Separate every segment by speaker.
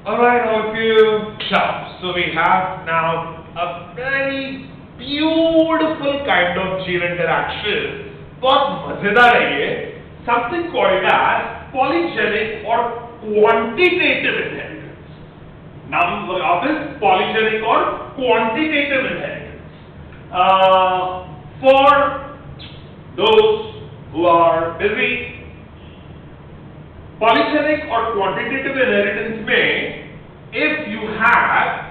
Speaker 1: Alright, all of you. So we have now a very beautiful kind of gene interaction. बहुत मजेदार है ये. Something called as polygenic or quantitative inheritance. Now of this polygenic or quantitative inheritance. For those who are busy, polygenic or quantitative inheritance में if you have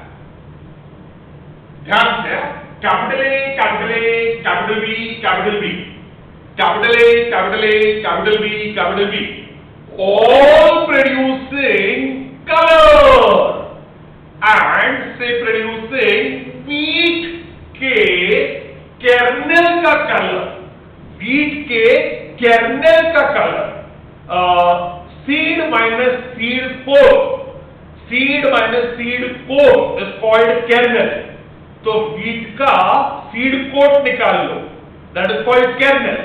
Speaker 1: ध्यान से capital A, capital A, capital B, capital B, capital A, capital A, capital B, capital B, all producing color and say producing wheat के kernel का color, wheat के kernel का color, seed minus seed coat, seed minus seed coat is called kernel. तो wheat का seed coat निकाल लो, that is called kernel.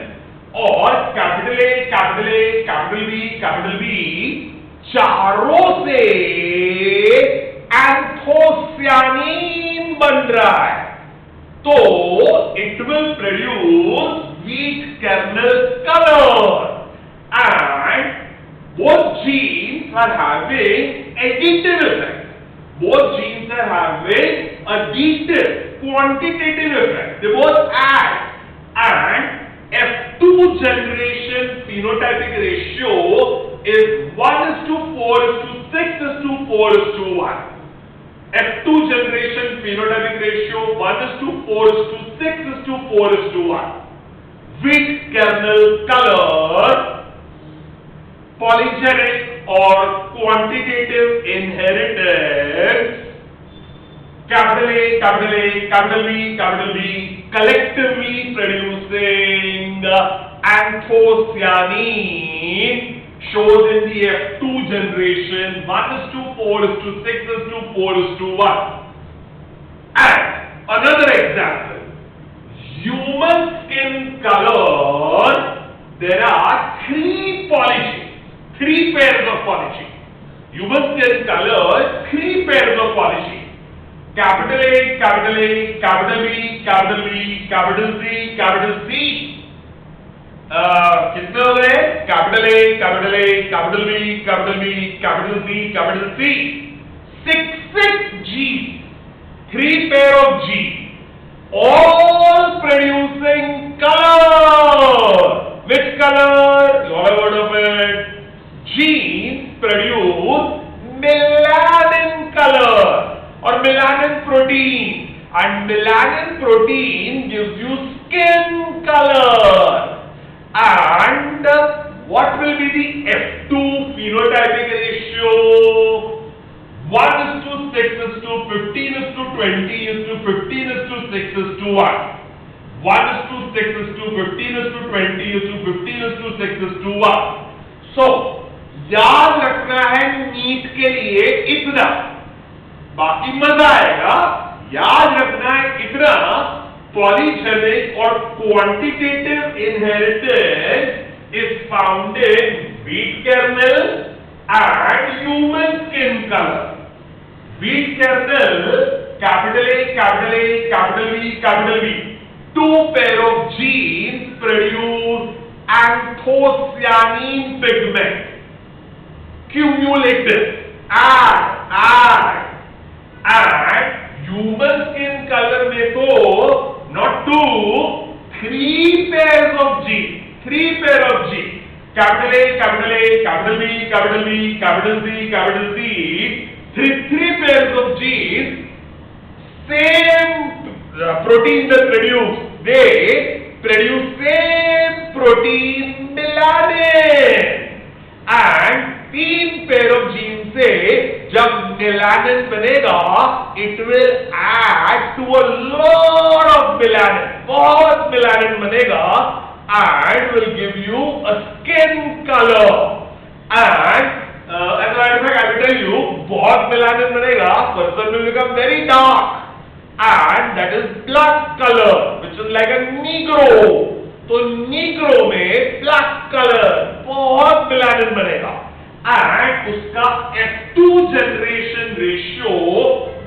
Speaker 1: और capital A, capital A, capital B, capital B चारों से anthocyanin बन रहा है, तो it will produce wheat kernel color and both genes are having additive effect. Both genes are having additive, quantitative effect. They both add, and F2 generation phenotypic ratio is 1:4:6:4:1. F2 generation phenotypic ratio 1:4:6:4:1. Wheat kernel color, polygenic or quantitative inheritance, capital A, capital A, capital B, capital B, collectively producing anthocyanin shows in the F2 generation 1:4:6:4:1. And another example, human skin color, there are three polygenes. Three pairs of polygene. Human skin color, three pairs of polygene. Capital A, capital A, capital B, capital B, capital C, capital C. कितने हो गए? Capital A, capital A, capital B, capital B, capital C, capital C. Six genes. Three pair of genes. All producing color. Which color? You all have heard of it. Genes produce melanin color or melanin protein, and melanin protein gives you skin color. And what will be the F2 phenotypic ratio? 1:6:15:20:15:6:1. 1:6:15:20:15:6:1. So याद रखना है NEET के लिए इतना, बाकी मजा आएगा. याद रखना है इतना, polygenic or quantitative inheritance is found in wheat kernel and human skin color. Wheat kernel, capital A, capital A, capital B, capital B. Two pair of genes produce anthocyanin pigment. Cumulative, and human skin color में तो not two, three pairs of genes, capital A, capital A, capital B, capital B, capital C, capital C, three pairs of genes, same protein that produce, they produce same protein melanin, and तीन pair of genes से जब melanin बनेगा, it will add to a lot of melanin, बहुत melanin बनेगा, and will give you a skin color. And as a matter of fact, I will tell you, बहुत melanin बनेगा, person will become very dark, and that is blood color, which is like a negro. तो negro में black color, बहुत melanin बनेगा. and उसका F2 generation ratio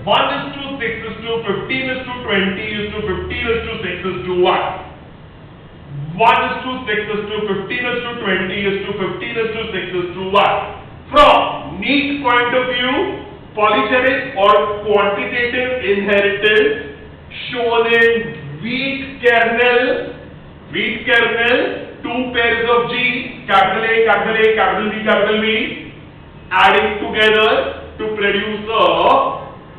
Speaker 1: 1:6:15:20:15:6:1. 1:6:15:20:15:6:1. From neat point of view, polygenic or quantitative inheritance shown in wheat kernel, two pairs of genes, capital A, capital A, capital B, capital B, adding together to produce a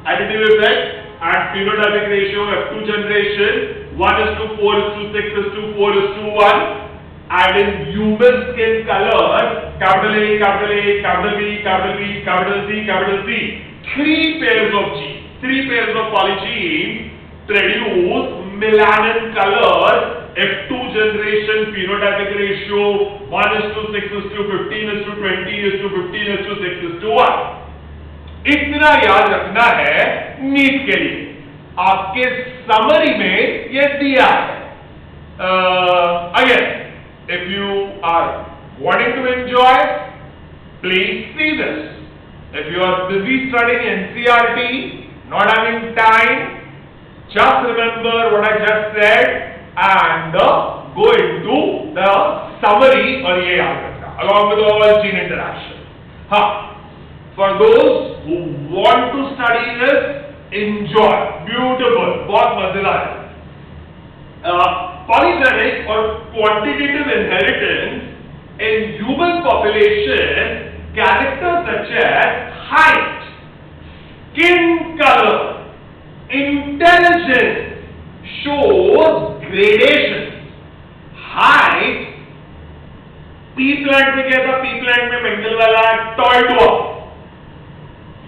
Speaker 1: additive effect at phenotypic ratio F2 generation 1:4:6:4:1, and in human skin color capital A, capital A, capital B, capital B, capital C, capital C, three pairs of genes, three pairs of polygenes produce melanin color F2 generation phenotypic ratio 1:6:15:20:15:6:1. इतना याद रखना है NEET के लिए, आपके summary में ये दिया है. Again, if you are wanting to enjoy, please see this. If you are busy studying NCERT, not having time, just remember what I just said and go into the summary और ये याद रखना along with all gene interaction. हाँ, for those who want to study this, enjoy, beautiful, बहुत मजेदार है. Polygenic or quantitative inheritance in human population, characters such as height, skin color, intelligence shows gradation. Height, P plant में क्या था? P plant में Mendel वाला toll dwarf.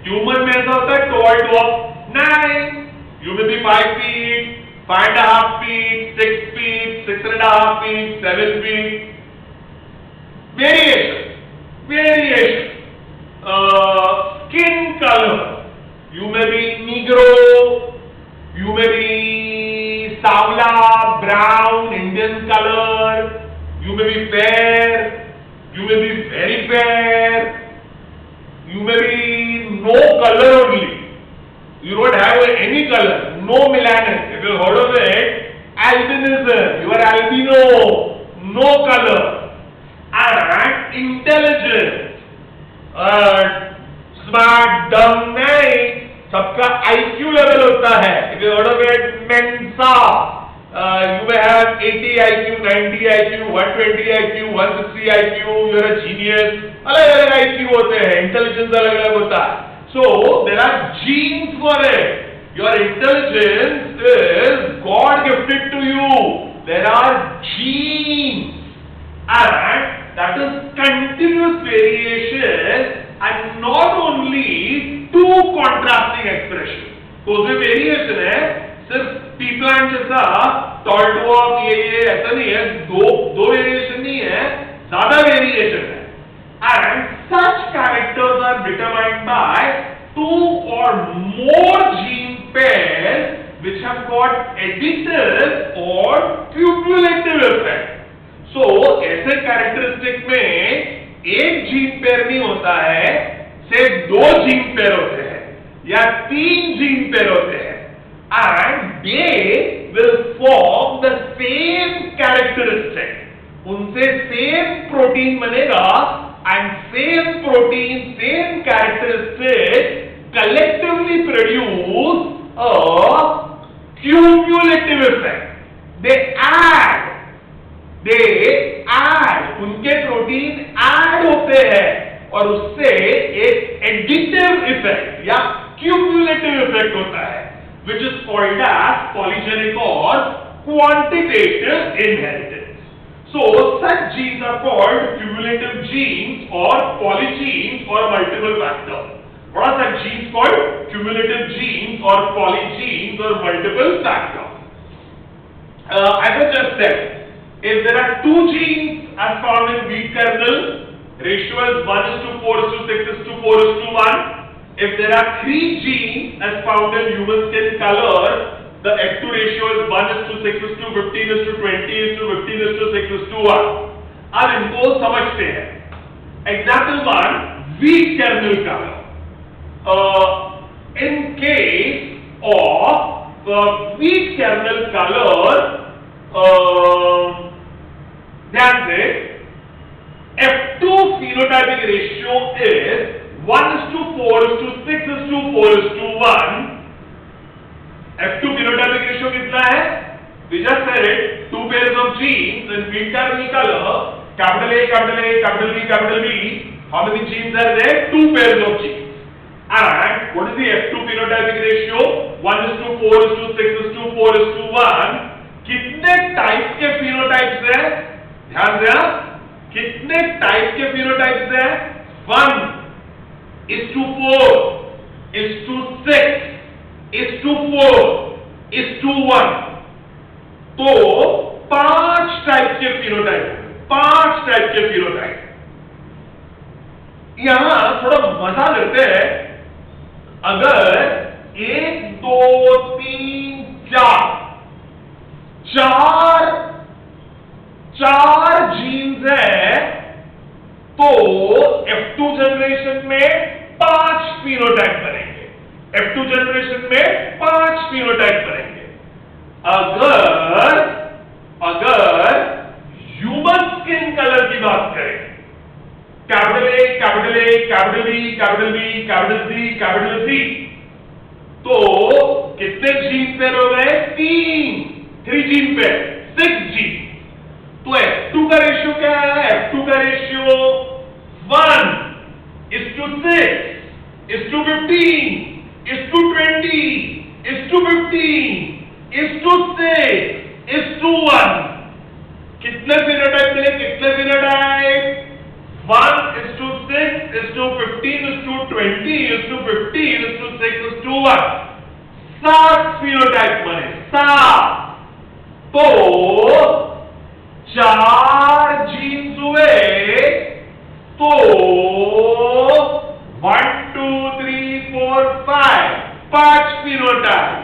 Speaker 1: Human में ऐसा होता है टॉल डॉर्फ नहीं. You may be 5 feet, 5.5 feet, 6 feet, 6.5 feet, 7 feet. Variation. Skin color. You may be Negro. You may be Savla, brown, Indian color. You may be fair. You may be very fair. You may be no color only. You don't have any color. No melanin. If you heard of it, albinism. You are albino. No color. And intelligent. Smart, dumb नहीं. सबका IQ level होता है. If you heard of it, Mensa. You may have 80 IQ, 90 IQ, 120 IQ, 160 IQ. You are a genius. अलग-अलग IQ होते हैं. Intelligence अलग-अलग होता है. So there are genes for it. Your intelligence is God gifted to you. There are genes, and that is continuous variation, and not only two contrasting expressions. तो जो variation है सिर्फ पी प्लांट जैसा toll dwarf ये ऐसा नहीं है. दो वेरिएशन नहीं है, ज्यादा वेरिएशन है. And such characters are determined by two or more gene pairs which have got additive or cumulative effect. So ऐसे कैरेक्टरिस्टिक में एक जीन पेयर नहीं होता है, सिर्फ दो जीन पेयर होते हैं या तीन जीन पेयर होते हैं, and they will form the same characteristic. उनसे सेम प्रोटीन बनेगा, and same protein, same characteristic collectively produce a cumulative effect. They add, उनके प्रोटीन ऐड होते हैं और उससे एक एडिटिव इफेक्ट या क्यूमुलेटिव इफेक्ट होता है, which is called as polygenic or quantitative inheritance. So such genes are called cumulative genes or polygenes or multiple factor. What are such genes called? Cumulative genes or polygenes or multiple factor. As I just said, if there are two genes as found in wheat kernel, ratio is 1:4:6:4:1. If there are three genes as found in human skin color, the F2 ratio is 1:6:15:20:15:6:1. अब इनको समझते हैं. Example 1, weak kernel color. In case of weak kernel color, ध्यान से F2 phenotypic ratio is 1:4:6:4:1. F2 phenotypic ratio कितना है? We just said it. 2 pairs of genes in weak kernel color, capital A, capital A, capital B, capital B. How many genes are there? 2 pairs of genes. And what is the F2 phenotypic ratio? 1:4:6:4:1. कितने type के phenotypes हैं? ध्यान से, कितने type के phenotypes हैं? 1:4:6:4:1. तो 5 type के phenotype, 5 टाइप के phenotype. यहां थोड़ा मजा लेते हैं. अगर 1 2 3 4 जीन्स है तो F2 जनरेशन में 5 phenotype बनेंगे. F2 जनरेशन में 5 phenotype बनेंगे. अगर ह्यूमन स्किन कलर की बात करें, capital A, capital A, capital B, capital B, capital C, capital C, तो कितने जीन पेयर हो गए? 3 जीन पेयर, 6 जीन. तो F2 का रेशियो क्या है? F2 का रेशियो 1:6:20:15:6:1. कितने phenotype मिले? कितने phenotype? 1:6:15:15:6:1. 7 phenotype बने. 7. तो 4 जीन्स हुए तो 1 2 3 4 5 phenotype.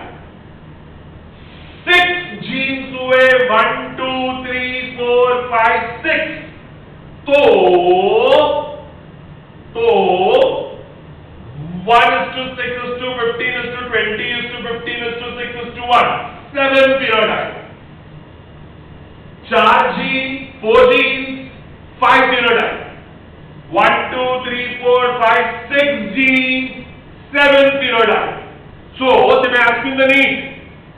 Speaker 1: 6 जीन्स हुए 1 2 3 4 5 6. तो 1:6:15:15:6:15:6:1. 7 phenotype. 4 gene, 4 genes, 5 phenotype. 1 2 3 4 5 6 genes, 7 phenotype. So they may ask in the need,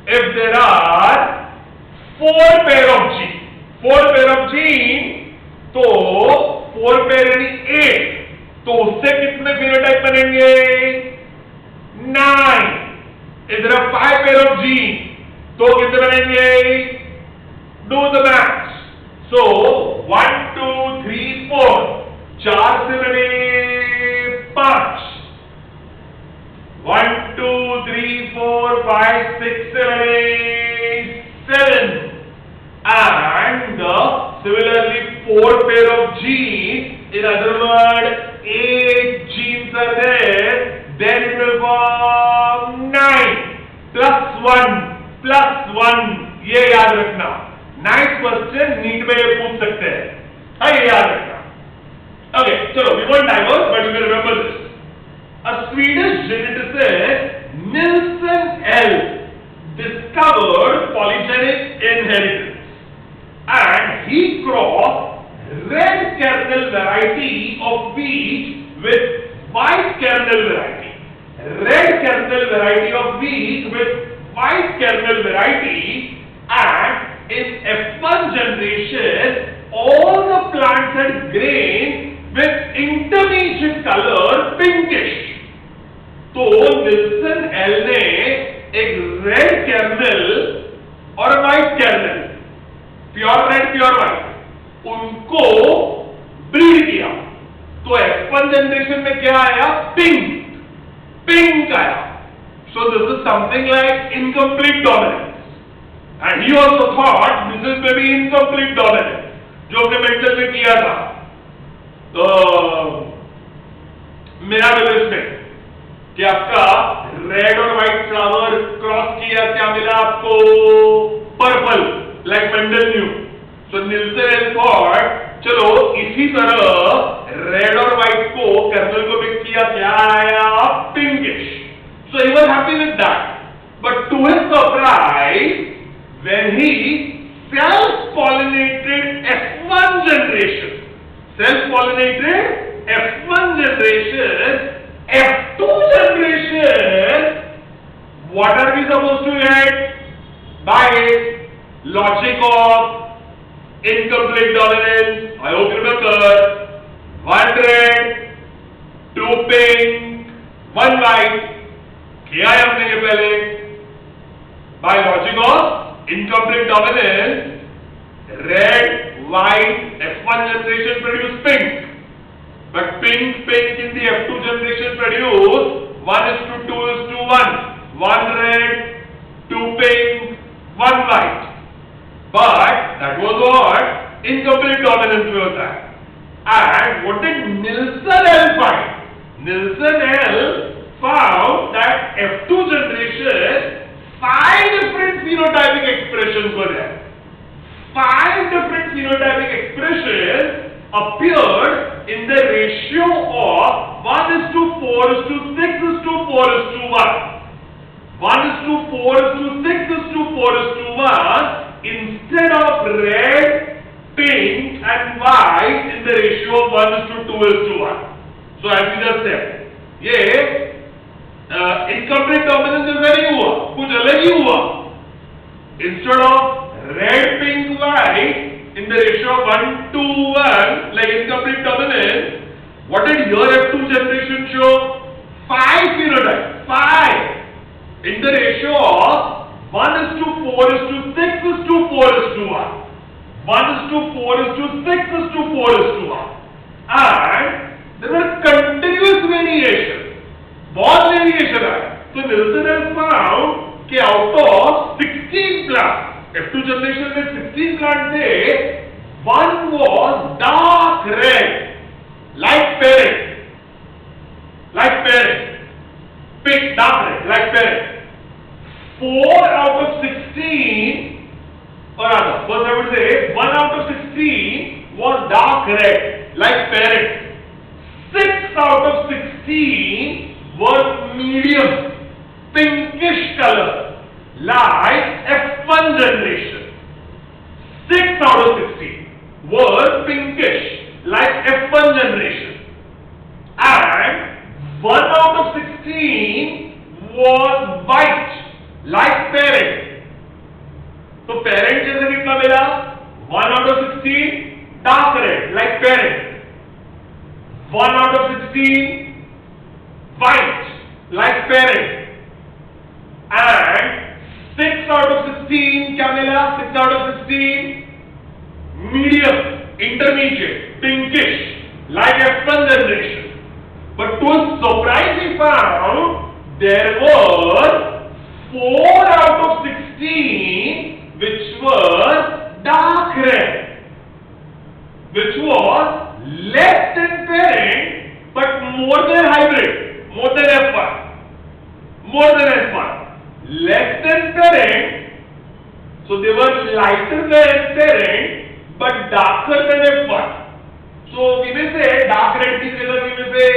Speaker 1: if there are 4 pair of genes, तो 4 pair यानी 8, तो उससे कितने phenotype बनेंगे? 9. If there are 5 pair of genes, तो कितने बनेंगे? Do the math. So 1 2 3 4, 4 से बने 5. 1 2 3 4 5 6 से बने 7. And similarly 4 pair of genes, in other words 8 genes are there, then it will form 9 plus 1. ये याद रखना. नाइस क्वेश्चन, नीट में ये पूछ सकते हैं. हाँ, ये याद रखना. Okay, चलो, we won't diverge, but you can remember this. A Swedish geneticist, Nilsson L, discovered polygenic inheritance, and he crossed red kernel variety of wheat with white kernel variety. Red kernel variety of wheat with white kernel variety, and in F1 generation, all the plants had grain with intermediate color pinkish. तो Nilsson Ehle ने एक red kernel और white kernel, pure red pure white, उनको breed किया. तो F1 generation में क्या आया? पिंक आया. So this is something like incomplete dominance. And he also thought this is maybe incomplete dominance, जो हमने मेंटल में किया था. तो मिराबिलिस में कि आपका रेड और व्हाइट फ्लावर क्रॉस किया, क्या मिला आपको? Purple, like Mendel new. So Nielsen thought चलो इसी तरह रेड और व्हाइट को कर्नल को पिक किया, क्या आया? Pinkish. So he was happy with that. But to his surprise, when he self-pollinated F1 generation, F2 generation, what are we supposed to get? By logic of incomplete dominance, I hope you remember, 1 red, 2 pink, 1 white. किया है हमने ये पहले. By logic of incomplete dominance, red, white, F1 generation produce pink. But pink in the F2 generation produce 1:2:1. 1 red, 2 pink, 1 white. But that was what? Incomplete dominance was that. And what did Nielsen L find? Nielsen L found that F2 generation 5 different phenotypic expressions were there. 5 different phenotypic expressions appeared in the ratio of 1:4:6:4:1. 1:4:6:4:1 instead of red, pink and white in the ratio of 1:2:1. So as we just said, ये incomplete dominance जैसा नहीं हुआ, कुछ अलग ही हुआ. Instead of red, pink, white in the ratio of 1:1 like incomplete dominance, what did your F2 generation show? 5 phenotypes, 5 in the ratio of 1:4:6:4:1. 1:4:6:4:1. And there were continuous variation. बहुत variation आया. तो Nelson has found कि out of 16 plants, F2 generation में 16 plants थे, one was dark red, like parrot, pink, dark red, like parrot. 4 out of 16, or rather, first I would say 1 out of 16 was dark red, like parrot. 6 out of 16 was medium, pinkish color, like F1 generation. 6 out of 16 was pinkish, like F1 generation. And 1 out of 16 was white, like parrot. तो parrot जैसे कितना मिला? 1 out of 16 dark red, like parrot. 1 out of 16 white, like parrot. And 6 out of 16 क्या मिला? 6 out of 16 medium, intermediate, pinkish, like F1 generation. But to his surprise he found there were 4 out of 16 which was dark red, which was less than parent but more than hybrid, more than F1, less than parent. So they were lighter than parent but darker than F1. So we may say dark red की जगह we may say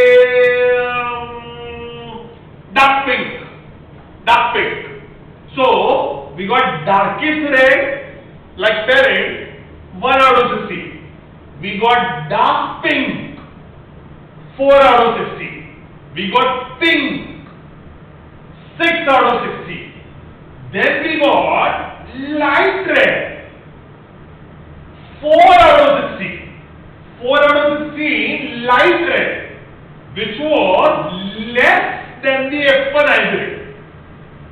Speaker 1: dark pink. So we got darkest red like parent, 1 out of 16. We got dark pink, 4 out of 16. We got pink, 6 out of 16. Then we got light red, 4 out of 16. 4 out of 16 light red, which was less than the F1 hybrid.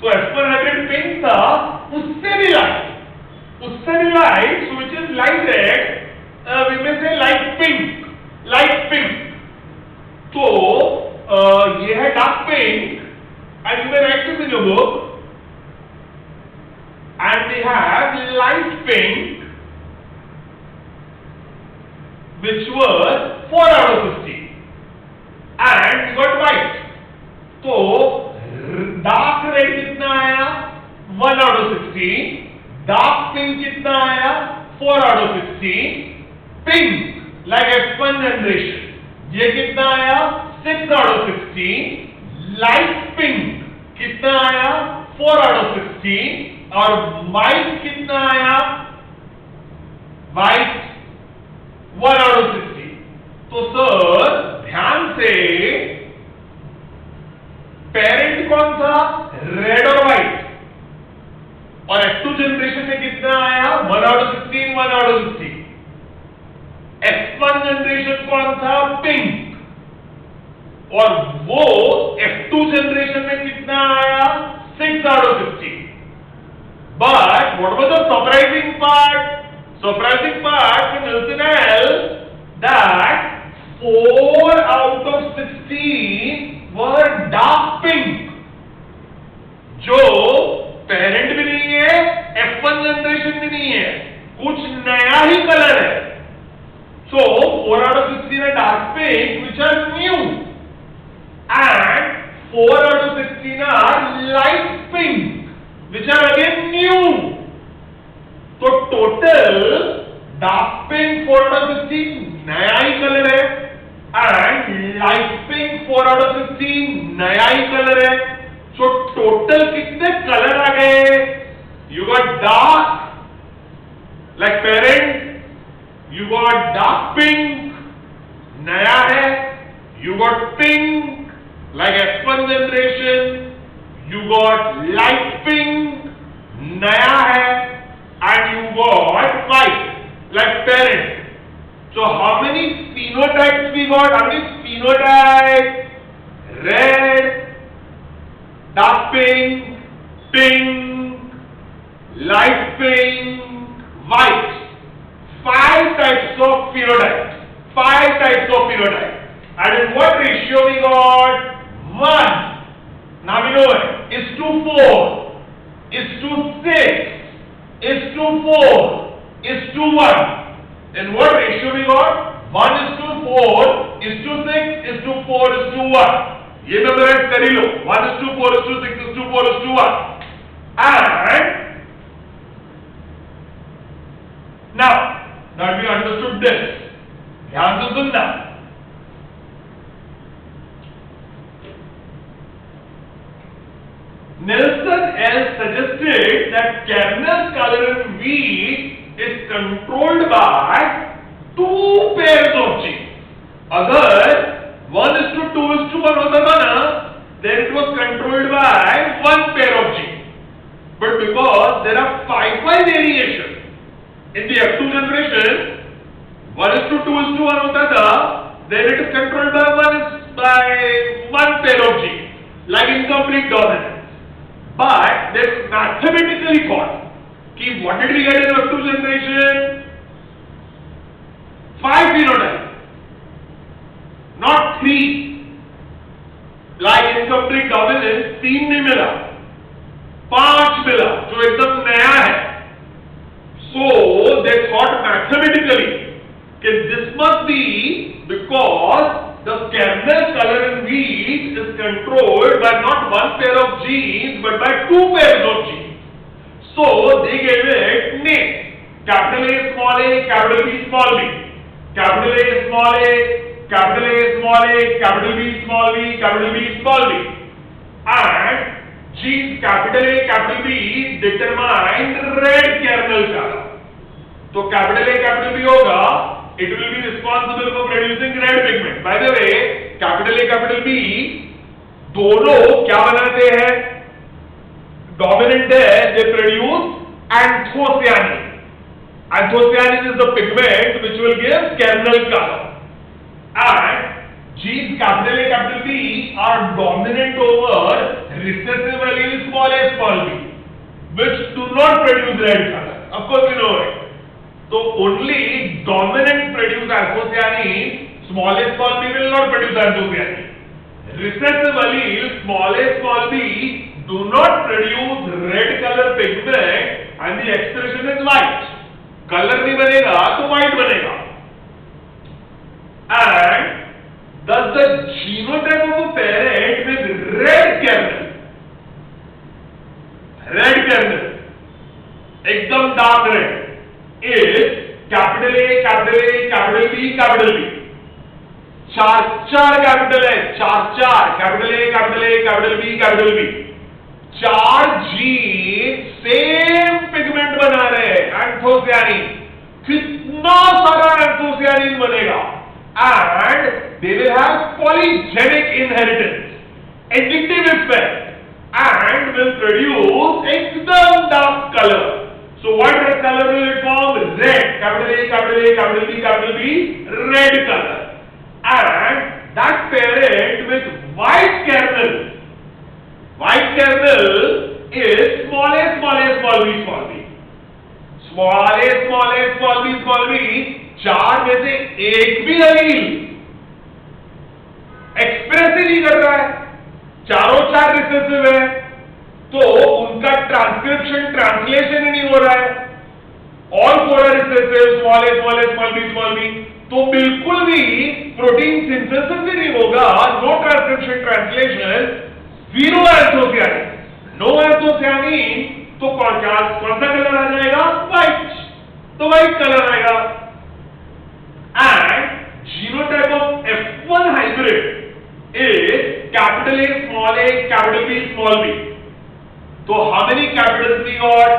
Speaker 1: तो F1 hybrid pink था, उससे भी light, so which is light red, we may say light pink. तो ये है dark pink, and you may write this in your book. And we have light pink, which was 4 out of 16, and we got white. तो dark red कितना आया? 1 out of 16. Dark pink कितना आया? 4 out of 16. Pink like F1 generation, ये कितना आया 6 out of 16, light pink कितना आया 4 out of 16 और व्हाइट कितना आया व्हाइट 1 out of 16। तो सर ध्यान से पेरेंट कौन था रेड और व्हाइट और F2 जनरेशन में कितना आया 1 out of 16 1 out of 16। F1 generation कौन था पिंक और वो F2 जनरेशन में कितना आया 6 out of 16। But what was the surprising part? Surprising part for Nielsen that 4 out of 16 were dark pink, जो पेरेंट भी नहीं है F1 जनरेशन भी नहीं है, कुछ नया ही कलर है। So 4 out of 16 are dark pink which are new and 4 out of 16 are light pink which are again new। तो total dark pink 4 out of 16 नया ही कलर है and light pink 4 out of 16 नया ही colour है। So total कितने colour आ गए? You got dark like parent, you got dark pink नया है, you got pink like F1 generation, you got light pink नया है and you got white like parent। So how many phenotypes we got? How many phenotypes? Red, dark pink, pink, light pink, white। 5 types of phenotypes, 5 types of phenotypes, and in what ratio we got? 1, now we know it, is to 4, is to 6, is to 4, is to 1. In what ratio we got? 1 is to 4, is to 6, is to 4, is to 1. ये memorize कर ही लो। 1 is to 4, is to 6, is to 4, is to 1. And now that we understood this, ध्यान से सुनना। Nielsen suggested that kernel color in wheat is controlled by 2 pairs of genes। अगर 1 is to 2 is to 1 होता था ना, then it was controlled by 1 pair of genes। But because there are 5 variations in the F2 generation, 1 is to 2 is to 1 होता था, then it is controlled by 1 pair of genes, like incomplete dominance। But they mathematically thought कि what did we get in F2 generation? 5 phenotypes, not 3. Like incomplete dominance 3 नहीं मिला, 5 मिला जो एकदम नया है। So they thought mathematically कि this must be because the kernel color in wheat is controlled by not 1 pair of genes but by 2 pairs of genes। So they gave it names: capital A small a, capital B small b, capital A small a, capital A small a, capital B small b, capital B small b, and genes capital A, capital B determine red kernel color। तो capital A, capital B होगा, it will be responsible for producing red pigment। By the way, capital A, capital B दोनों क्या बनाते हैं? Dominant है, they produce anthocyanin। Anthocyanin is the pigment which will give kernel color, and genes capital A, capital B are dominant over recessive allele small a, small b, which do not produce red color। Of course you know it। So only dominant produce anthocyanin, small a small b will not produce anthocyanin। Recessive allele small a small b do not produce red color pigment and the expression is white। Color नहीं बनेगा तो white बनेगा। And thus the genotype of a parent with red kernel, एकदम dark red, is capital A, capital A, capital B, capital B, चार capital है, चार capital A capital B capital B, चार gene same pigment बना रहे हैं anthocyanin, कितना सारा एंथोसियानिन बनेगा, and they will have polygenic inheritance, additive effect, and will produce एकदम dark color. So what red color will it form? Red, capital A, capital A, capital B, capital B, red color. And that parent with white kernel is small a, small a, small b, small b. Small a, small a, small b, small b, चार में से एक भी अलील express ही नहीं कर रहा है, चारों चार रिसेसिव है, तो उनका ट्रांसक्रिप्शन ट्रांसलेशन ही नहीं हो रहा है, all four are recessive, small A small B, तो बिल्कुल भी प्रोटीन सिंथेसिस भी नहीं होगा, no transcription translation, zero anthocyanin, no anthocyanin, तो कौन सा कलर आ जाएगा? व्हाइट, तो व्हाइट कलर आएगा। And genotype of F1 hybrid is capital A, capital B, small b. So how many capitals we got?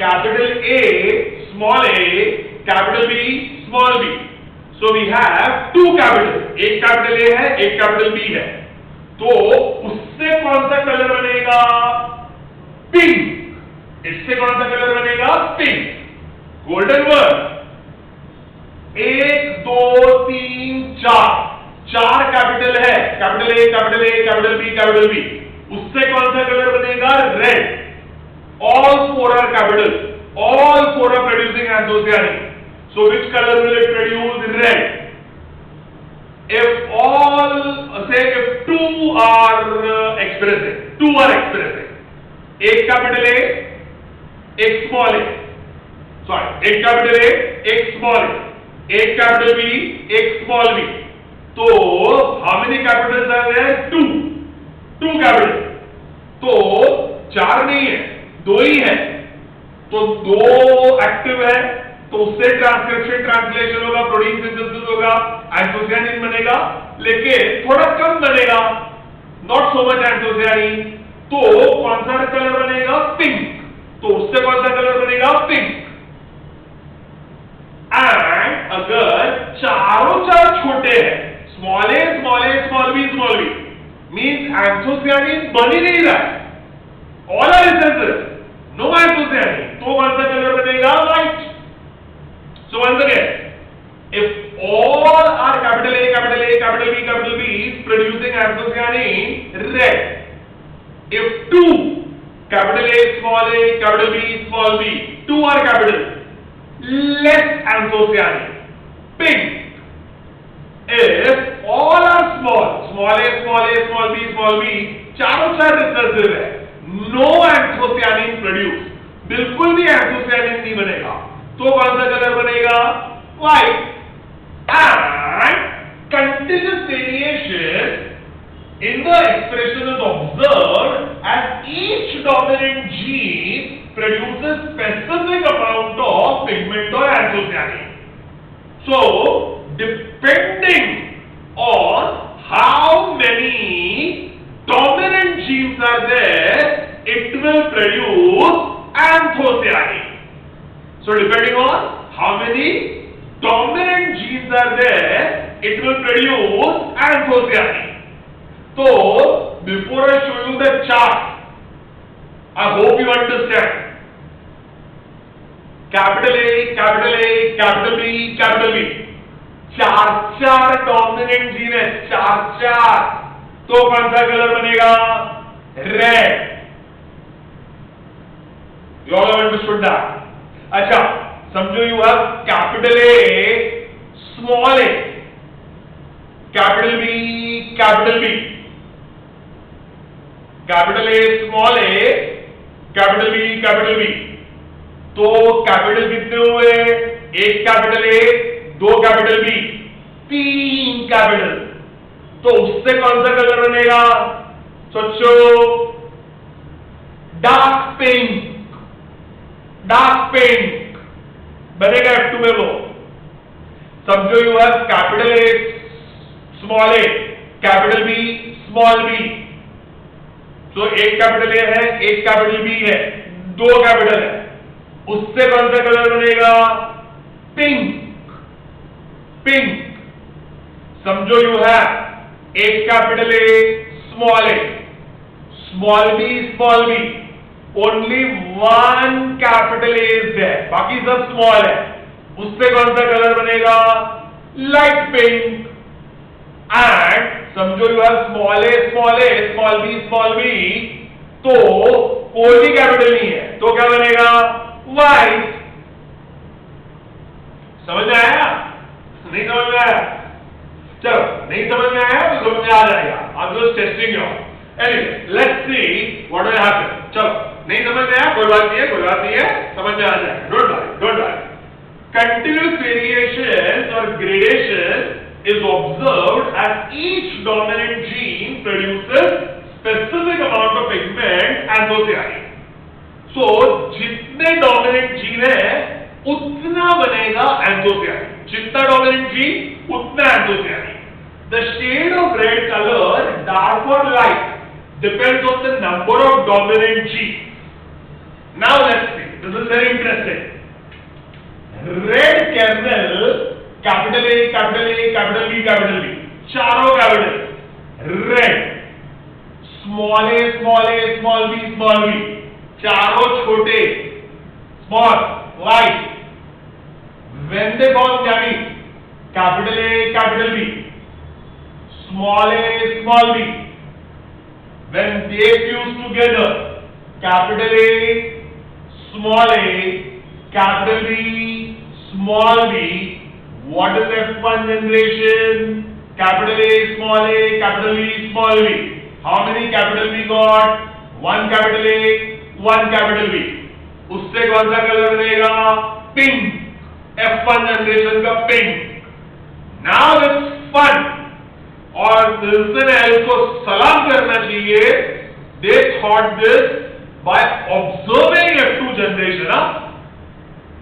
Speaker 1: Capital A, capital B, small b. So we have two capitals. एक capital A है, एक capital B है. तो उससे कौन सा colour बनेगा? Pink. इससे कौन सा कलर बनेगा? पिंक। Golden one. 1 2 3 4 चार कैपिटल है, कैपिटल ए कैपिटल बी, उससे कौन सा कलर बनेगा? Red. All four are capital, all four are producing anthocyanin, so which colour will it produce? Red. if two are expressing, एक capital A, एक small A, sorry, एक capital A, एक small A, एक capital B, एक small B, तो how many capitals are there? Two capital, तो चार नहीं है, दो ही है, तो दो एक्टिव है, तो उससे ट्रांसक्रिप्शन ट्रांसलेशन होगा, प्रोटीन सिंथेसिस होगा, एंथोसियानिन बनेगा, लेकिन थोड़ा कम बनेगा, नॉट सो मच एंथोसियानिन, तो कौन सा कलर बनेगा? पिंक, तो उससे कौन सा कलर बनेगा? पिंक। एंड अगर चारों चार छोटे हैं, small A small B, means anthocyanin बन ही नहीं रहा है, all are recessive, no anthocyanin, तो कौन सा कलर बनेगा? White. So once again, if all are capital A, capital B producing anthocyanin, red. If two, capital A, capital B, small b, two are capital, less anthocyanin, pink. If all are small a, small b, चारों चार recessive है, no anthocyanin produce, बिल्कुल भी anthocyanin नहीं बनेगा, तो कौन सा कलर बनेगा? White. And continuous variation in the expression is observed as each dominant gene produces specific amount of pigment or anthocyanin. So, depending on how many dominant genes are there, it will produce anthocyanin. So, depending on how many dominant genes are there, it will produce anthocyanin. So, before I show you the chart, I hope you understand. Capital A, capital B, चार dominant gene है, चार, तो कौन सा colour बनेगा? Red. You all have understood that? अच्छा, समझो you have capital A, small a, capital B, capital B, capital A, small a, capital B, तो कैपिटल कितने हुए? एक कैपिटल A, दो कैपिटल B, तीन कैपिटल, तो उससे कौन सा कलर बनेगा? सोचो, डार्क पिंक बनेगा F2 में वो। समझो you have capital A small A, capital B small B. तो एक कैपिटल ए है, एक कैपिटल बी है, दो कैपिटल है, उससे कौन सा कलर बनेगा? पिंक। पिंक। समझो यू है एक capital A small B, only one capital A is there, बाकी सब स्मॉल है, उससे कौन सा कलर बनेगा? Light pink. एंड समझो यू हैव स्मॉल बी, तो कोई भी कैपिटल नहीं है, तो क्या बनेगा? व्हाइट। समझ में आया? नहीं समझ में आया? चलो, नहीं समझ में आया तो समझ में आ जाएगा। I'm just testing you. Anyway, let's see what will happen. चलो, नहीं समझ में आया, कोई बात नहीं है, समझ में आ जाएगा। Don't worry. Continuous variation or gradation is observed as each dominant gene produces specific amount of pigment anthocyanic. So, जितने dominant gene है, उतना बनेगा anthocyanic. जितना dominant gene, उतना anthocyanic. The shade of red color, dark or light, depends on the number of dominant genes. Now let's see. This is very interesting. Red kernel, capital A, capital B, चारों capital. Red, small b, चारों छोटे, small, light. When they form gamete, capital A, capital B, small b. When they fuse together, capital A, capital B, small b. What is F1 generation? Capital A, capital B, small b. How many capital B got? One capital A, one capital B. उससे कौन सा colour बनेगा? Pink. F1 generation का pink. Now it's fun. और Wilson को सलाम करना चाहिए, they thought this by observing F2 generation,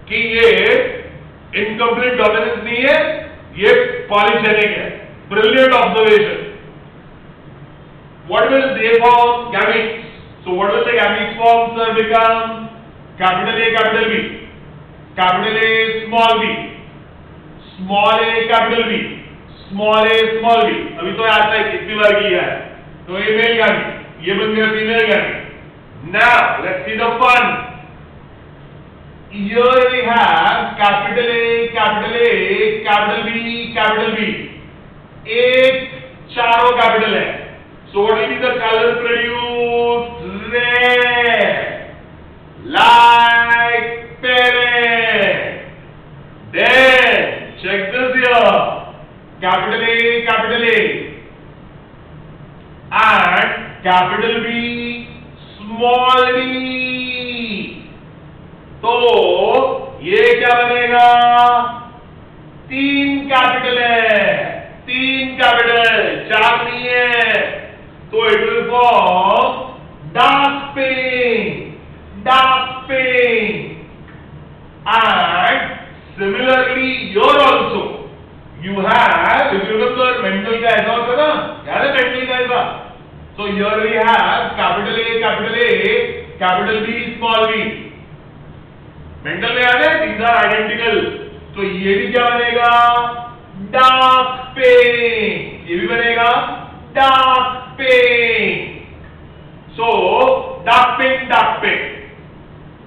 Speaker 1: कि ये incomplete dominance नहीं है, ये polygenic है। Brilliant observation. What will they form? Gametes. So what will the gametes form, sir, become? Capital A, capital B, capital A, small b, small a, capital B, small a, small b. अभी तो याद है कितनी बार किया है, तो ये mail गामी, ये बन गया फीमेल गामी. Now let's see the fun. Here we have capital A, capital A, capital B, capital B. एक चारों capital है. So what will be the color produced? Red, like parent. Then check this here. Capital A, and capital B, small b. तो ये क्या बनेगा? तीन capital है, तीन कैपिटल, चार नहीं है, तो it will form dark pink, and similarly here also you have, if you remember mental का ऐसा होता ना, याद है mental का ऐसा? So here we have capital A, capital B, small b. Mental में याद है, these are identical. तो ये भी क्या बनेगा? Dark pink. ये भी बनेगा dark pink. So dark pink.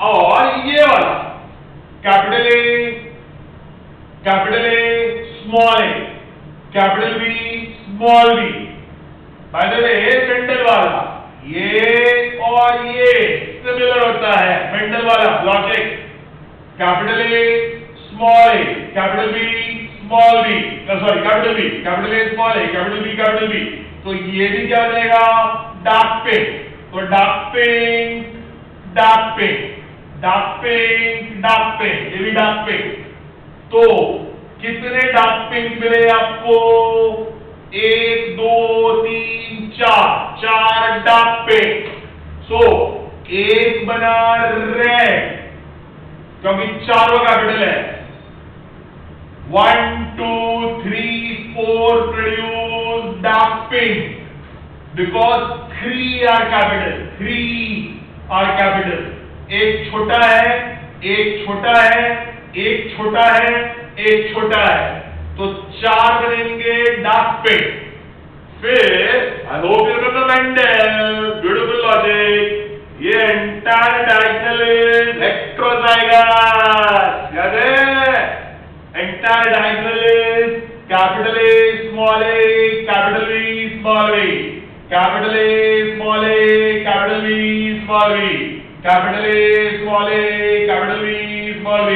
Speaker 1: और ये वाला capital A, small a, capital B, small b. By the way mental वाला ये और ये सिमिलर होता है. मेंटल वाला logic capital A, small a, capital B, small b, sorry, capital B, capital A, small a, capital B, capital B. तो ये भी क्या बनेगा? Dark pink. तो डार्क पिंक, ये भी डार्क पिंक. तो कितने डार्क पिंक मिले आपको? 1, 2, 3, 4 डार्क पिंक. सो एक बना रेड, क्योंकि चारों कैपिटल है. 1, 2, 3, 4 produce dark pink because 3 are capital. 3 are capital. एक छोटा है, एक छोटा है, एक छोटा है, एक छोटा है, तो 4 बनेंगे डार्क पिंक. फिर I hope you remember Mendel, beautiful logic. ये entire diagonal is heterozygous. याद है? Entire diagonal is capital A, small a, capital V, small v, capital A, small a, capital V, small v, capital A, small a, capital V, small v,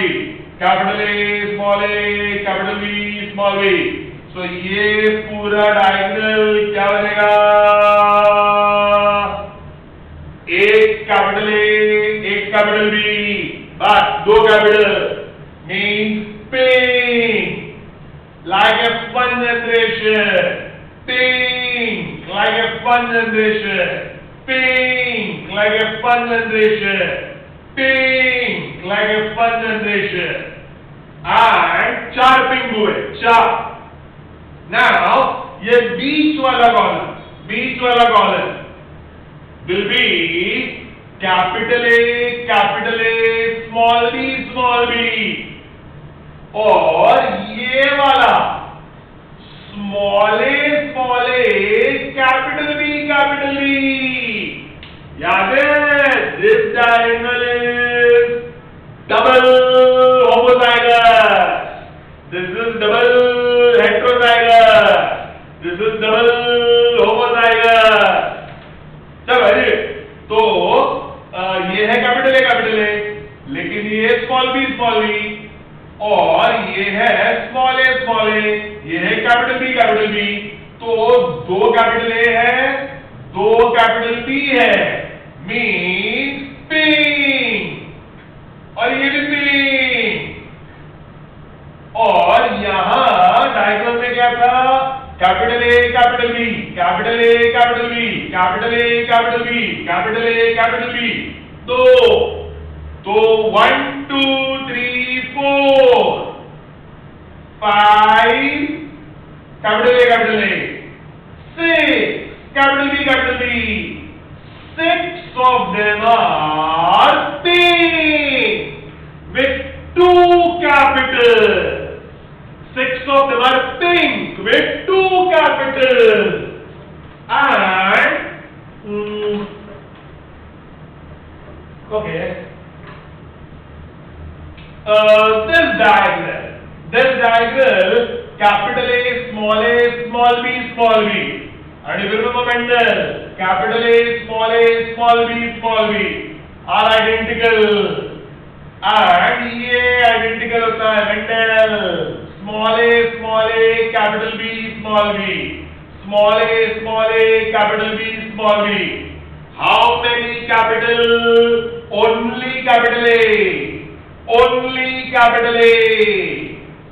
Speaker 1: capital A, small a, capital V, small v. So ये पूरा diagonal क्या बनेगा? एक capital A, एक capital B, बस 2 capital means pink, like F1 generation, pink, like F1 generation, pink, like F1 generation, pink, like F1 generation, and 4 pink हुए, 4. Now ये बीच वाला column will be capital A, small b, और ये वाला small a, capital B. याद है? This diagonal is double homozygous. This is double heterozygous. This is double homozygous. चलो तो ये है कैपिटल A, लेकिन ये स्मॉल b, और ये है स्मॉल a, ये है कैपिटल B, तो 2 कैपिटल A है, 2 कैपिटल B है, मीन्स पिंक, और ये भी पिंक. और यहां डायग्राम में क्या था? Capital A, capital B, capital A, capital B, capital A, capital B, capital A, capital B. तो 1, 2, 3, 4, 5 capital A, 6 capital B. 6 of them are pink with 2 capitals. 6 of them are pink with 2 capitals. And okay, this diagonal, capital A, small b. And if you remember Mendel, capital A, small b are identical. And ये identical होता है Mendel. Small a, capital B, small b. Small a, capital B, small b. How many capital? Only capital A. Only capital A.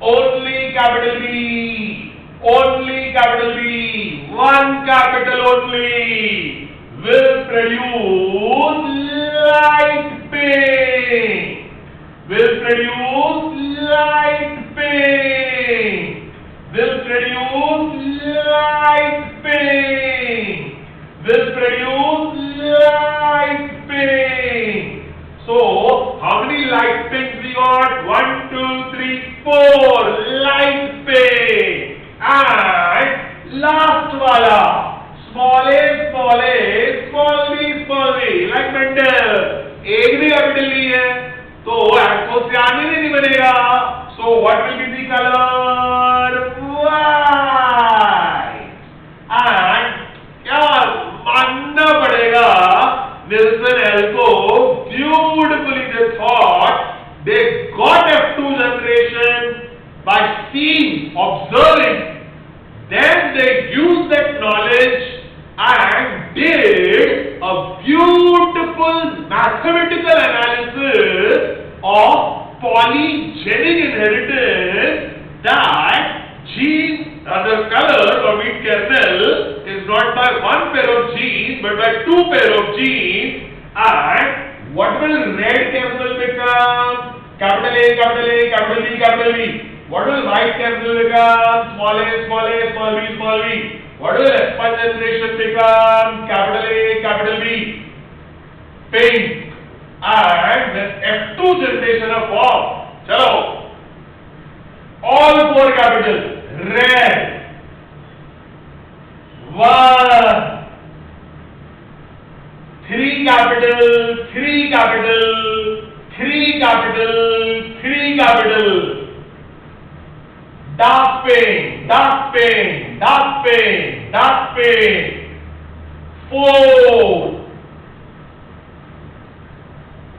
Speaker 1: Only capital B. Only capital B. One capital only will produce light pink. Will produce light pink. Will produce light pink. Will produce light pink. So, how many light pinks we got? 1, 2, 3, 4 light pink. And last wala, small b, like Mendel. एक भी capital नहीं है, तो anthocyanin नहीं बनेगा. So what will be the color? White. And क्या मानना पड़ेगा? Wilson Elko beautifully they thought they got F2 generation by seeing, observing. Then they used that knowledge and did a beautiful mathematical analysis of polygenic inheritance, that gene, the color or wheat kernel is not by one pair of genes but by 2 pair of genes. And what will red kernel become? Capital A, capital B. What will white capital become? Small a, small a, small b, small b. What will F1 generation become? Capital A, capital B. Pink. And when F2 generation of form, chalo. All four capitals. Red. One. Three capital, three capital, three capital, three capital. Dark pink, dark pink, dark pink, dark pink. Four.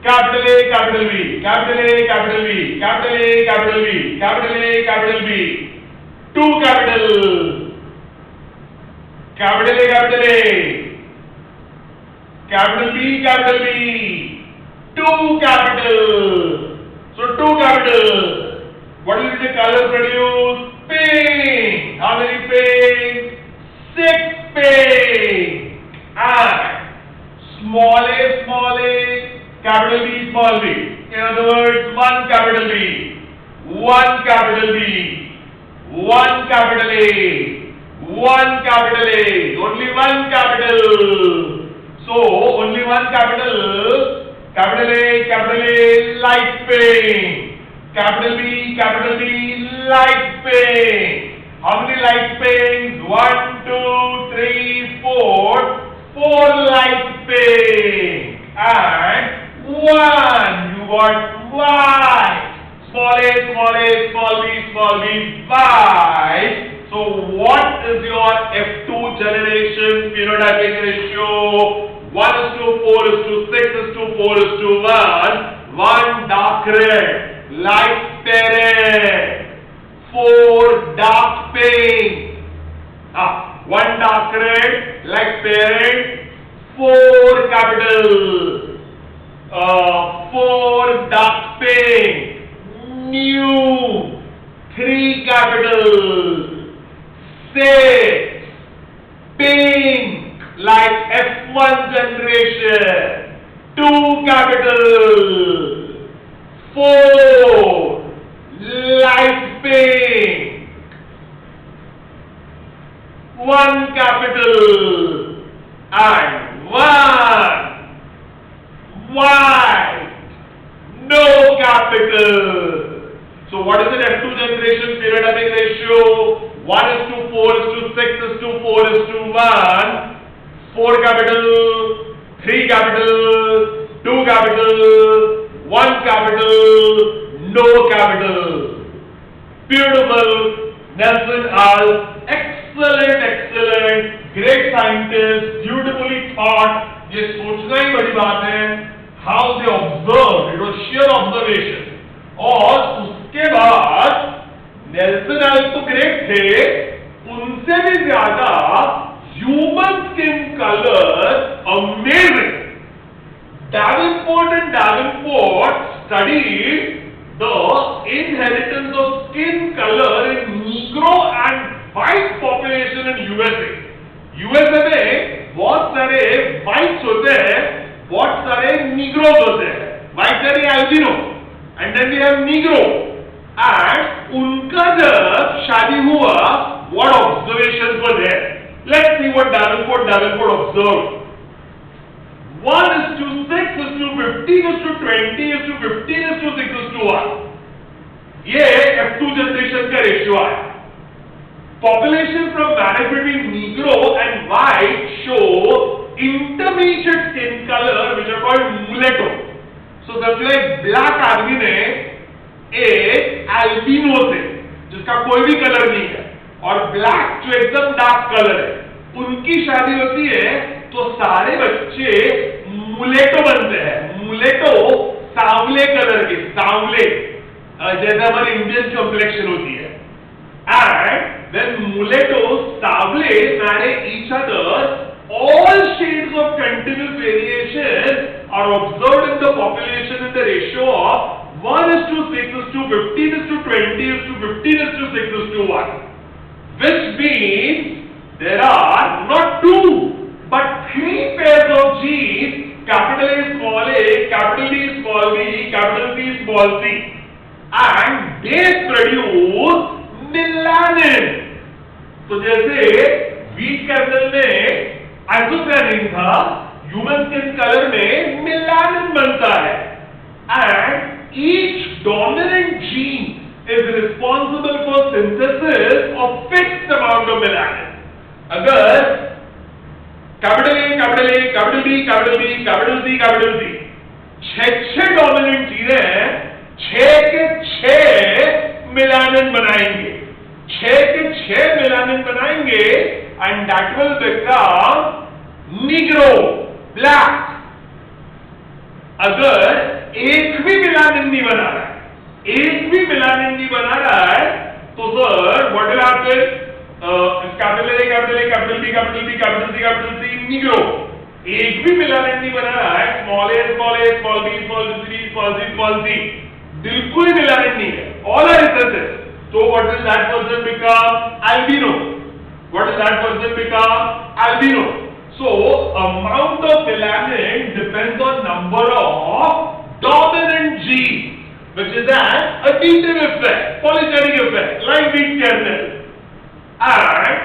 Speaker 1: Capital A, capital B, capital A, capital B, capital A, capital B, capital A, capital B. Two capital. Capital A, capital A. Capital B, capital B. Two capital. So two capital. What will the color produce? Pink. How many pink? 6 pink. And small a, capital B, small b. In other words, one capital B, one capital B, one capital A, one capital A. Only one capital. So only one capital. Capital A, light pink. Capital B, light pink. How many light pinks? 1, 2, 3, 4. 4 light pink. And 1. You got white. Small a, small b, white. So what is your F2 generation phenotypic ratio? 1:4:6:4:1. 1 dark red. Light parent, 4 dark pink. 1 dark red, light parent, 4 capital, 4 dark pink, new, 3 capital, 6 pink, like F1 generation, 2 capital. 4 light pink, 1 capital, and 1 white, no capital. So what is the F2 generation phenotypic ratio? 1:4:6:4:1. 4 capital, 3 capital, 2 capital, 1 capital, no capital. Beautiful. Nelson Al, excellent, great scientist, beautifully thought. ये सोचना ही बड़ी बात है. How they observed, it was sheer observation. और उसके बाद Nelson आल तो great थे, उनसे भी ज्यादा human skin colour amazing. Davenport studied the inheritance of skin color in Negro and white population in USA. USA में बहुत सारे whites होते हैं, बहुत सारे Negroes होते हैं. Whites are albino, and then we have Negro. And उनका जब शादी हुआ, what observations were there? Let's see what Davenport observed. 1:15:20:15:6:1. ये F2 जनरेशन का रेशियो है. Population from marriage between Negro and white show intermediate skin color which are called mulatto. So समझ लो एक black आदमी ने एक albino से जिसका कोई भी कलर नहीं है और black जो एकदम डार्क कलर है, उनकी शादी होती है तो सारे बच्चे मुलेटो बनते हैं. मुलेटो सांवले कलर के, सांवले जैसे हमारे इंडियन कॉम्प्लेक्शन होती है. And when mulattoes, Sable marry each other, all shades of continuous variation are observed in the population in the ratio of 1:6:15:20:15:6:1, which means there are not 2 but 3 pairs of genes, capital A, small a, capital D, small b, capital C, small c. and they produce melanin. तो जैसे wheat kernel में आइसोसायानिन था, human skin colour में melanin बनता है, and each dominant gene is responsible for synthesis of fixed amount of melanin. अगर capital A, capital A, capital B, capital B, capital C, capital C, छह dominant जीने हैं, 6 के 6 मेलानिन बनाएंगे, 6 के 6 मेलानिन बनाएंगे, and that will become Negro, black. अगर एक भी मेलानिन नहीं बना रहा है, एक भी मेलानिन नहीं बना रहा है, तो sir what will happen? Capital A, capital A, capital B, capital B, capital C, Negro. एक भी मेलानिन नहीं बना रहा है, small a, small a, small b, small c, small c, small c, बिल्कुल मेलानिन नहीं है, all are recessive. So what will that person become? Albino. What will that person become? Albino. So amount of melanin depends on number of dominant genes, which is an additive effect, polygenic effect, like wheat kernel. And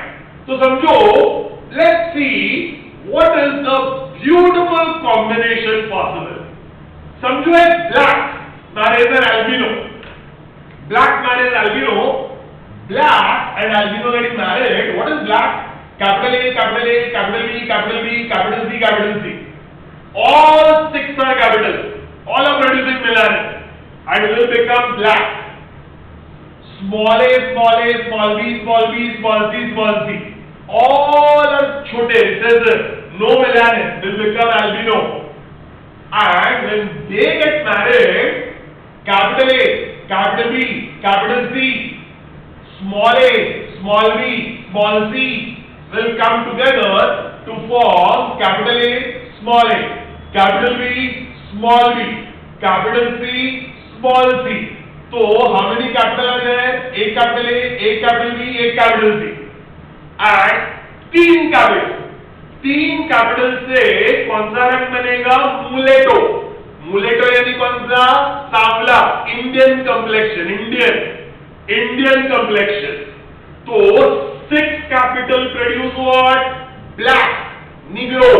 Speaker 1: so समझो, let's see what is the beautiful combination possible. समझो एक black marries an albino, black marries albino, black and albino getting married. What is black? Capital A, capital A, capital B, capital B, capital C, capital C. All 6 are capital. All are producing melanin and will become black. Small a, small a, small b, small b, small c, small c. All are chote, recessive, no melanin, will become albino. And when they get married, capital A, capital B, capital C, small a, small b, small c will come together to form capital A, small a, capital B, small b, capital C, small c. तो how many capital आ गए? एक capital A, एक capital B, एक capital C, and 3 capital से कौन सा रंग बनेगा? मुलेटो. मुलेटो यानी कौन सा? सांवला, इंडियन कंप्लेक्शन, इंडियन कंप्लेक्शन. तो 6 capital produce what? Black, Negro.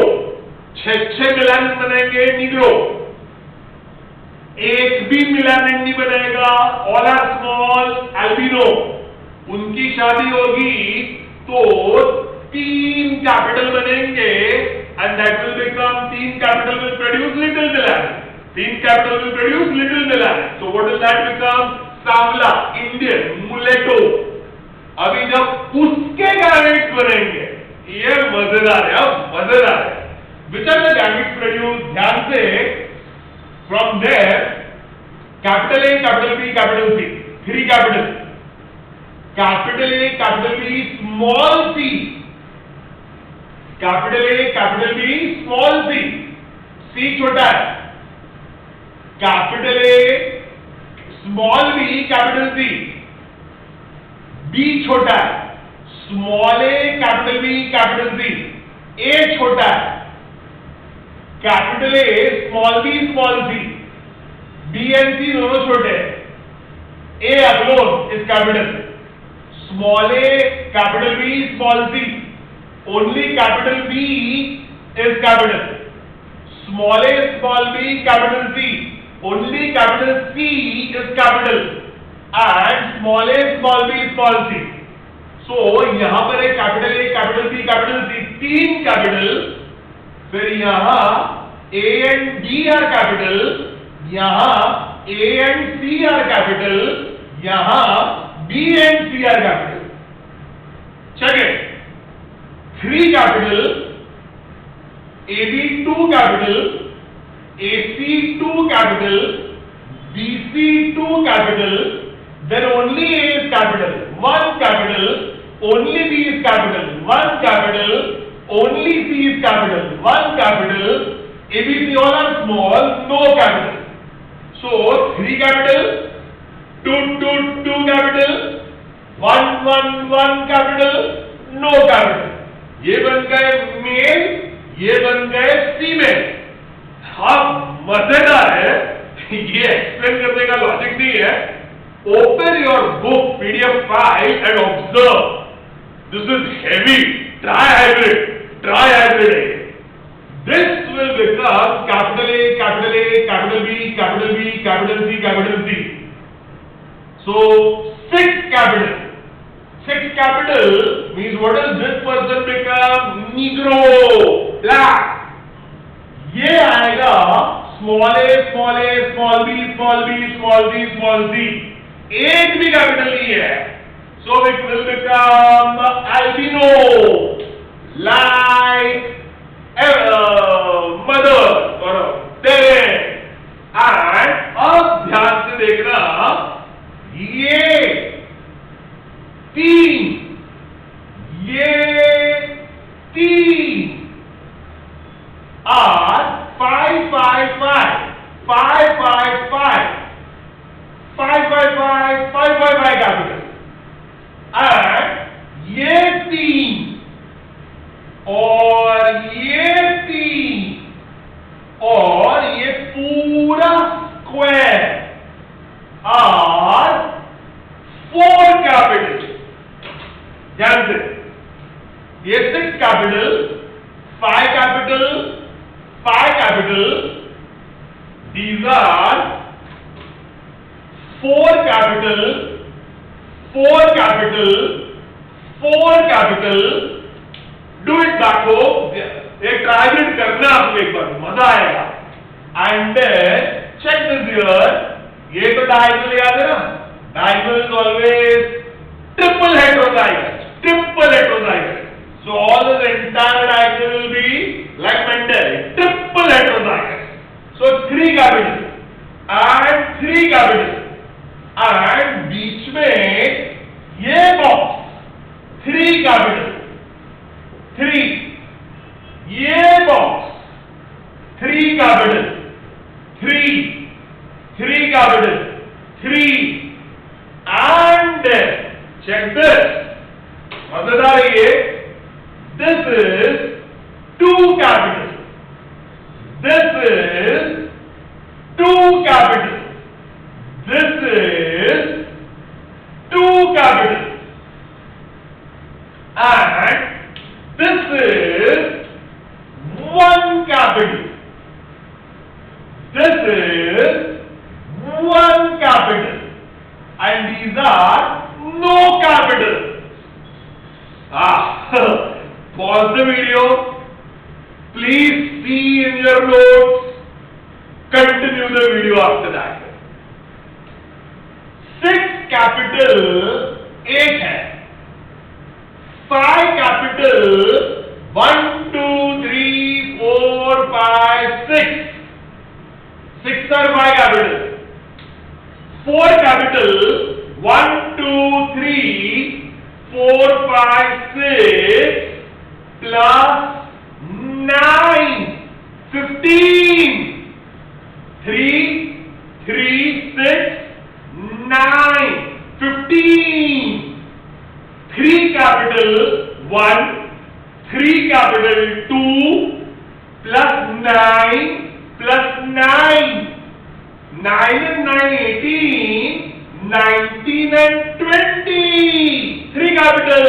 Speaker 1: 6 melanin बनेंगे, Negro. एक भी मेलानिन नहीं बनेगा, all are small, albino. उनकी शादी होगी तो 3 capital बनेंगे, and that will become 3 capital will produce little melanin. 3 capital will produce little melanin. So what will that become? सांवला, Indian, mulatto. अभी जब उसके गैमेट्स बनेंगे, ये मजेदार है, अब मजेदार है. Which are the gametes produced? ध्यान से, from there, capital A, capital B, capital C, 3 capital. Capital A, capital B, small c. Capital A, capital B, small c. C छोटा है. Capital A, small b, capital C. B छोटा है. Small a, capital B, capital C. A छोटा है. Capital A, small b, small c. B and C दोनों छोटे हैं. A alone is capital. Small a, capital B, small c. Only capital B is capital. Small a, small b, capital C. Only capital C is capital. And small a, small b, small c. So यहाँ पर है capital A, capital B, capital C, 3 capital. फिर यहाँ A and B are capital. यहाँ A and C are capital. यहाँ B and C are capital. Check it. 3 capital. AB 2 capital. AC 2 capital. BC 2 capital. Then only A is capital, 1 capital, only B is capital, 1 capital, only C is capital, 1 capital, ABC all are small, no capital. So 3 capital, 2 capital, 1 capital, no capital. ये बन गए mail, ये बन गए female. हाँ मजेदार है, ये एक्सप्लेन करने का लॉजिक नहीं है, Open your book PDF file and observe. This is heavy. Try hybrid. Try hybrid A. This will become capital A, capital A, capital B, capital B, capital C, capital C. So 6 capital. 6 capital means what does this person become? Negro, black. ये आएगा small a, small a, small b, small b, small c, small c. एक भी capital नहीं है. So it will become albino, like mother or parent. And अब ध्यान से देखना, ये 3, ये 3 are 5, 5, 5, 5, 5, 5, 5, 5, 5, 5, 5, 5 capital. And ये 3 और ये 3 और ये पूरा स्क्वायर are 4 capital. ध्यान से, ये 6 capital, 5 capital, 5 capital. These are 4 capital, 4 capital, 4 capital. Do it back home. एक ट्राइबिट करना आपको एक बार, मजा आएगा. And check this here. ये तो डायगोनल याद है ना? Diagonal is always triple heterozygous. Triple heterozygous. So all the entire diagonal will be like Mendel, triple heterozygous. So 3 capital and 3 capital. And बीच में ये बॉक्स 3 capital, 3. ये box 3 capital, 3 capital, 3. And check this. मजेदार है ये. This is 2 capital. This is 2 capital. This is 2 capital. And this is 1 capital. This is 1 capital. And these are no capital. Pause the video. Please see in your notes. Continue the video after that. 6 capital 8 है. 5 capital 1, 2, 3, 4, 5, 6. 6 are 5 capital. 4 capital 1, 2, 3, 4, 5, 6 plus 9, 15. 3, 6, 9, 15. 3 capital 1, 3 capital 2 plus 9 plus 9. 9 and 9, 18, 19 and 20. 3 capital.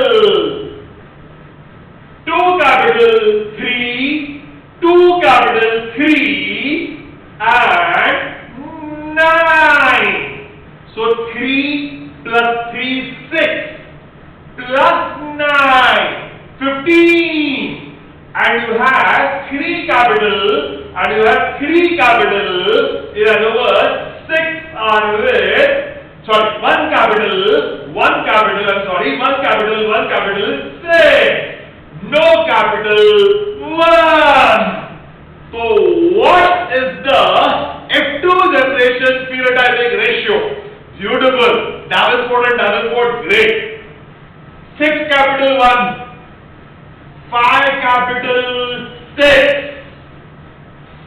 Speaker 1: 2 capital 3, 2 capital 3 and 9. So 3 plus 3, 6 plus 9, 15. And you have 3 capital and you have 3 capital. In other words, 6 are with, sorry, 1 capital, 1 capital, I'm sorry, 1 capital, 1 capital, 6. No capital, 1. So what is the F2 generation phenotypic ratio? Beautiful. Davenport and Davenport, great. 6 capital 1, 5 capital 6,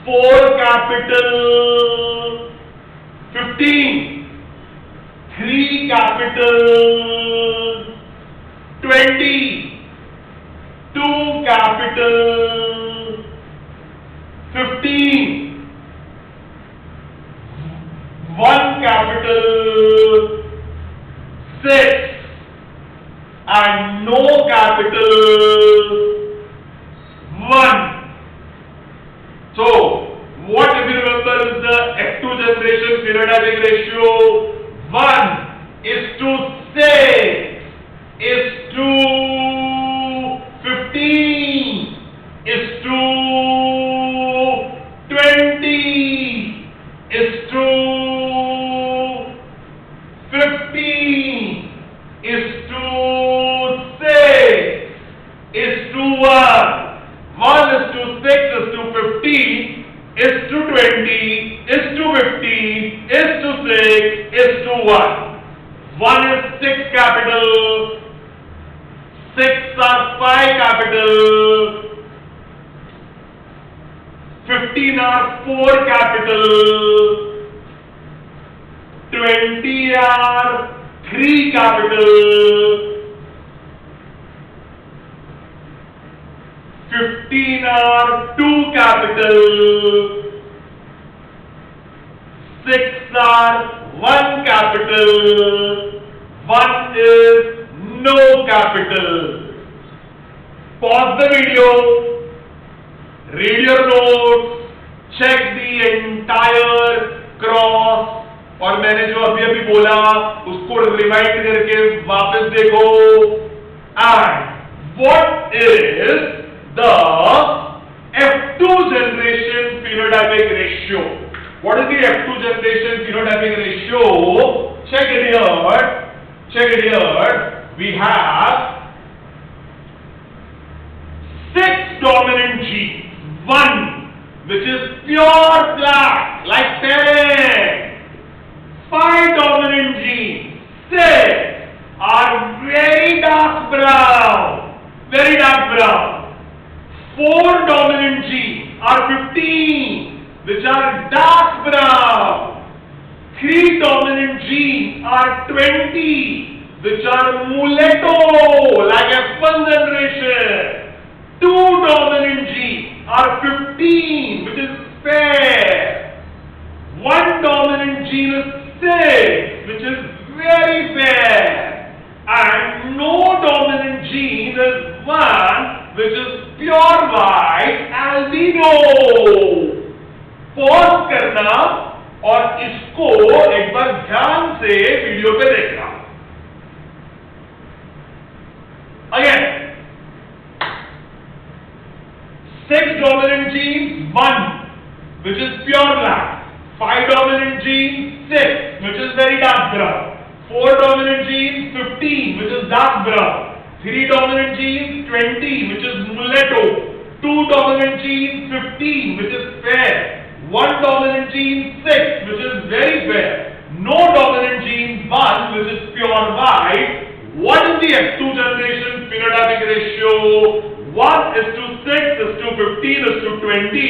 Speaker 1: 4 capital 15, 3 capital 20, 2 capital 15, 1 capital capital 1. So, what if you remember is the F2 generation phenotypic ratio? 1 is to 6 is to 15 is to 20 is to 15 is to 6 is to 1. 1 is to 6 is to 15 is to 20 is to 15 is to 6 is to 1. 1 is 6 capital, 6 are 5 capital, 15 are 4 capital, 20 are 3 capital, 15 are 2 capital, 6 are 1 capital, 1 is no capital. Pause the video, read your notes, check the entire cross और मैंने जो अभी अभी बोला उसको rewind करके वापस देखो. And what is the F2 generation phenotypic ratio? What is the F2 generation phenotypic ratio? Check it here. Check it here. We have 6 dominant genes. 1 which is pure black like parent. 5 dominant genes. 6 are very dark brown. Very dark brown. 4 dominant genes are 15 which are dark brown. 3 dominant genes are 20 which are mulatto like F1 generation. 2 dominant genes are 15 which is fair. 1 dominant gene is 6 which is very fair. And no dominant gene is 1 which is pure white albino. Pause करना और इसको एक बार ध्यान से video पे देखना. Again, 6 dominant genes, 1 which is pure black, 5 dominant genes, 6 which is very dark brown, 4 dominant genes, 15 which is dark brown, 3 dominant genes, 20 which is mulatto, 2 dominant genes, 15 which is fair, 1 dominant gene 6 which is very fair, no dominant gene 1 which is pure white. What is the F2 generation phenotypic ratio? 1 is to 6 is to 15 is to 20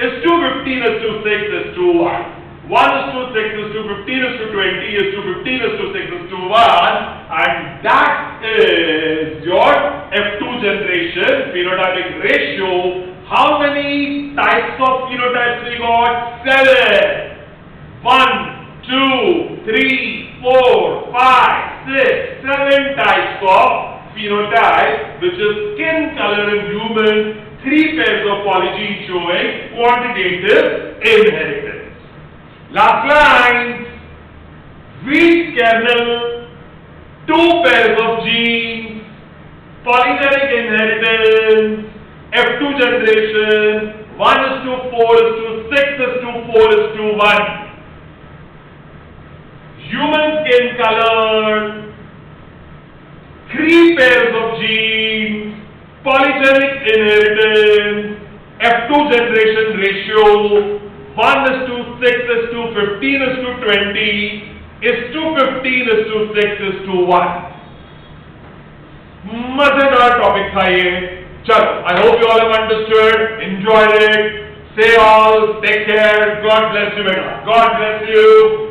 Speaker 1: is to 15 is to 6 is to 1. 1 is to 6 is to 15 is to 20 is to 15 is to 6 is to 1, and that is your F2 generation phenotypic ratio. How many types of phenotypes we got? 7. 1, 2, 3, 4, 5, 6, 7 types of phenotype, which is skin color in humans, 3 pairs of polygenes showing quantitative inheritance. Last line, wheat kernel, 2 pairs of genes, polygenic inheritance, F2 generation, 1 is to 4 is to 6 is to 4 is to 1. Human skin color, 3 pairs of genes, polygenic inheritance, F2 generation ratio, 1 is to 6 is to 15 is to 20 is to 15 is to 6 is to 1. मजेदार topic था ये. चलो, I hope you all have understood, enjoyed it. Say all, take care, God bless you, God bless you.